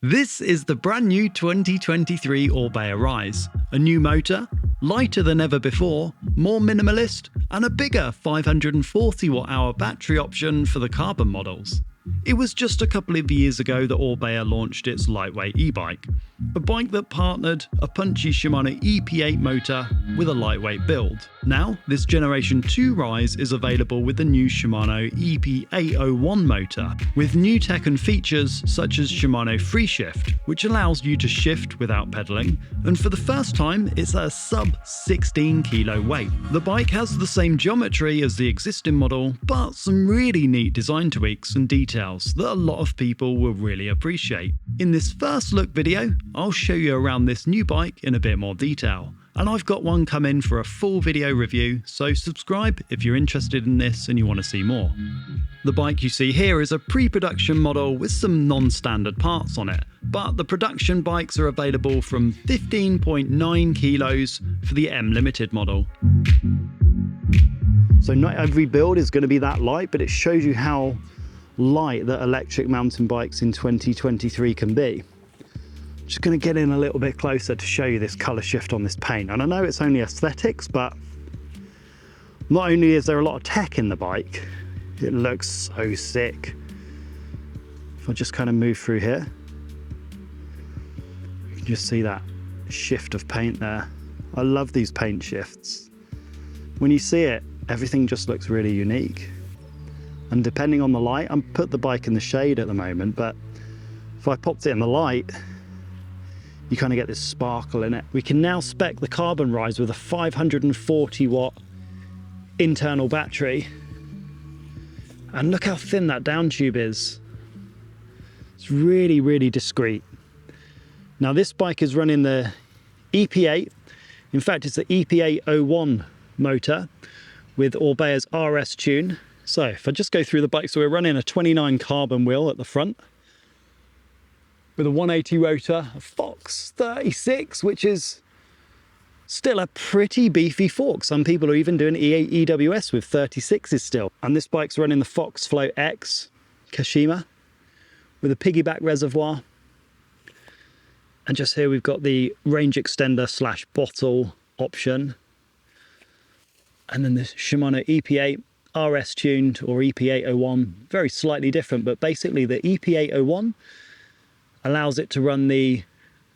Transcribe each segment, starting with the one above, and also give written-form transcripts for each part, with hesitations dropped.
This is the brand new 2023 Orbea Rise, a new motor, lighter than ever before, more minimalist, and a bigger 540 watt-hour battery option for the carbon models. It was just a couple of years ago that Orbea launched its lightweight e-bike, a bike that partnered a punchy Shimano EP8 motor with a lightweight build. Now, this Generation 2 Rise is available with the new Shimano EP801 motor, with new tech and features such as Shimano Freeshift, which allows you to shift without pedaling, and for the first time it's a sub 16 kilo weight. The bike has the same geometry as the existing model, but some really neat design tweaks and details that a lot of people will really appreciate. In this first look video, I'll show you around this new bike in a bit more detail. And I've got one coming for a full video review, so subscribe if you're interested in this and you want to see more. The bike you see here is a pre-production model with some non-standard parts on it, but the production bikes are available from 15.9 kilos for the M-Limited model. So not every build is going to be that light, but it shows you how light that electric mountain bikes in 2023 can be. Just going to get in a little bit closer to show you this colour shift on this paint. And I know it's only aesthetics, but not only is there a lot of tech in the bike, it looks so sick. If I just kind of move through here, you can just see that shift of paint there. I love these paint shifts. When you see it, everything just looks really unique. And depending on the light, I'm put the bike in the shade at the moment, but if I popped it in the light, you kind of get this sparkle in it. We can now spec the Carbon Rise with a 540 watt internal battery. And look how thin that down tube is. It's really, really discreet. Now this bike is running the EP8. In fact, it's the EP801 motor with Orbea's RS tune. So if I just go through the bike, so we're running a 29 carbon wheel at the front, with a 180 rotor, a Fox 36, which is still a pretty beefy fork. Some people are even doing EWS with 36s still. And this bike's running the Fox Flow X Kashima with a piggyback reservoir. And just here we've got the range extender slash bottle option. And then the Shimano EP8 RS tuned, or EP801, very slightly different, but basically the EP801 allows it to run the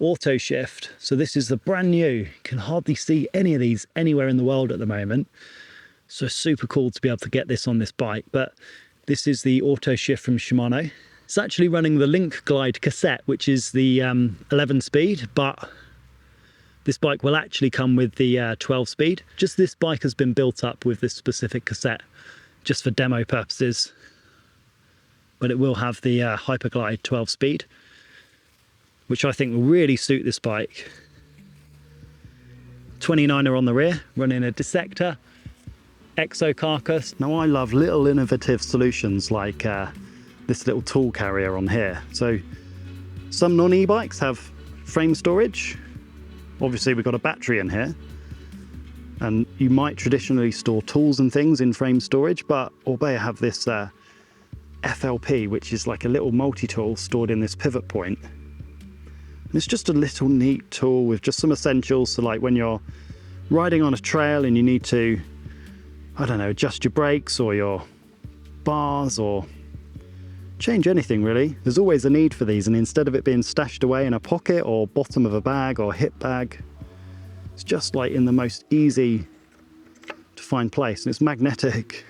auto shift. So this is the brand new, you can hardly see any of these anywhere in the world at the moment. So super cool to be able to get this on this bike. But this is the auto shift from Shimano. It's actually running the Link Glide cassette, which is the 11 speed, but this bike will actually come with the 12 speed. Just this bike has been built up with this specific cassette just for demo purposes, but it will have the Hyperglide 12 speed, which I think will really suit this bike. 29er on the rear, running a Dissector Exo carcass. Now I love little innovative solutions like this little tool carrier on here. So some non-e-bikes have frame storage. Obviously we've got a battery in here, and you might traditionally store tools and things in frame storage, but Orbea have this FLP, which is like a little multi-tool stored in this pivot point. And it's just a little neat tool with just some essentials. So like when you're riding on a trail and you need to, I don't know, adjust your brakes or your bars or change anything really, there's always a need for these. And instead of it being stashed away in a pocket or bottom of a bag or hip bag, it's just like in the most easy to find place, and it's magnetic.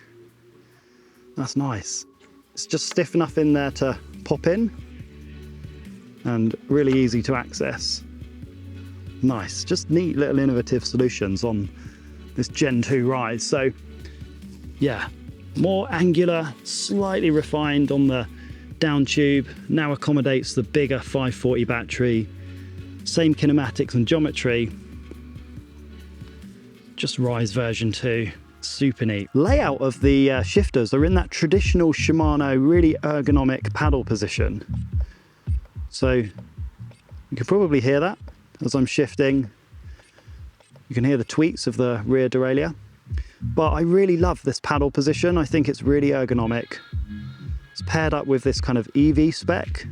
That's nice. It's just stiff enough in there to pop in and really easy to access. Nice, just neat little innovative solutions on this Gen 2 Rise. So yeah, more angular, slightly refined on the down tube, now accommodates the bigger 540 battery, same kinematics and geometry, just Rise version 2, super neat. Layout of the shifters are in that traditional Shimano really ergonomic paddle position. So you can probably hear that as I'm shifting. You can hear the tweaks of the rear derailleur. But I really love this paddle position. I think it's really ergonomic. It's paired up with this kind of EV spec,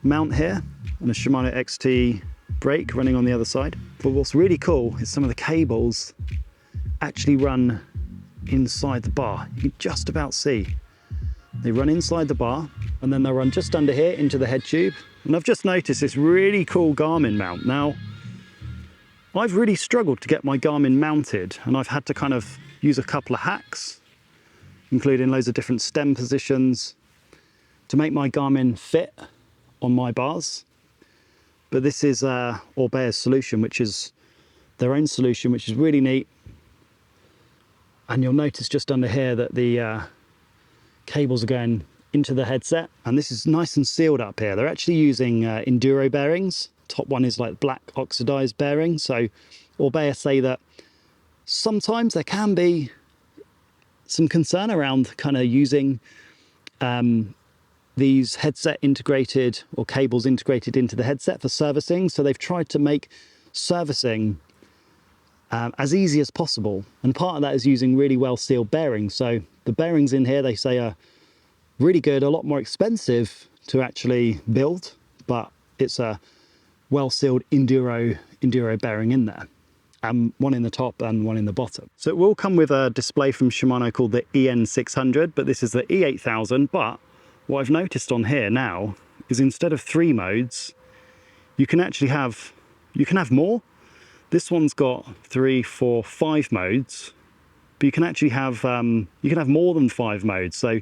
mount here and a Shimano XT brake running on the other side. But what's really cool is some of the cables actually run inside the bar. You can just about see. They run inside the bar and then they'll run just under here into the head tube. And I've just noticed this really cool Garmin mount. Now, I've really struggled to get my Garmin mounted, and I've had to kind of use a couple of hacks, including loads of different stem positions, to make my Garmin fit on my bars. But this is Orbea's solution, which is their own solution, which is really neat. And you'll notice just under here that the cables are going into the headset, and this is nice and sealed up here. They're actually using enduro bearings. Top one is like black oxidized bearing. So Orbea say that sometimes there can be some concern around kind of using these headset integrated or cables integrated into the headset for servicing. So they've tried to make servicing as easy as possible. And part of that is using really well sealed bearings. So the bearings in here, they say, are really good, a lot more expensive to actually build, but it's a well sealed enduro bearing in there. One in the top and one in the bottom. So it will come with a display from Shimano called the EN600, but this is the E8000. But what I've noticed on here now is instead of 3 modes, you can actually have, more. This one's got 3, 4, 5 modes, but you can actually have, more than 5 modes. So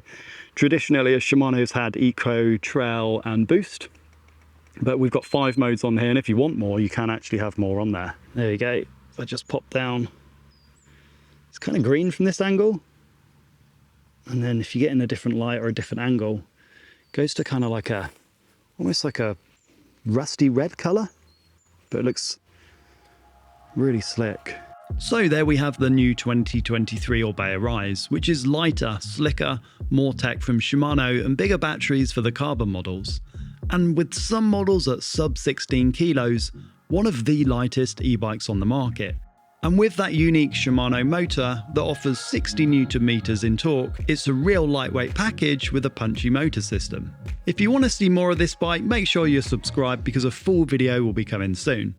traditionally, a Shimano's had Eco, Trail and Boost, but we've got 5 modes on here, and if you want more, you can actually have more on there. There we go. If I just pop down, it's kind of green from this angle, and then if you get in a different light or a different angle, it goes to kind of like almost like a rusty red color, but it looks really slick. So there we have the new 2023 Orbea Rise, which is lighter, slicker, more tech from Shimano and bigger batteries for the carbon models. And with some models at sub 16 kilos, one of the lightest e-bikes on the market. And with that unique Shimano motor that offers 60 Nm in torque, it's a real lightweight package with a punchy motor system. If you want to see more of this bike, make sure you're subscribed because a full video will be coming soon.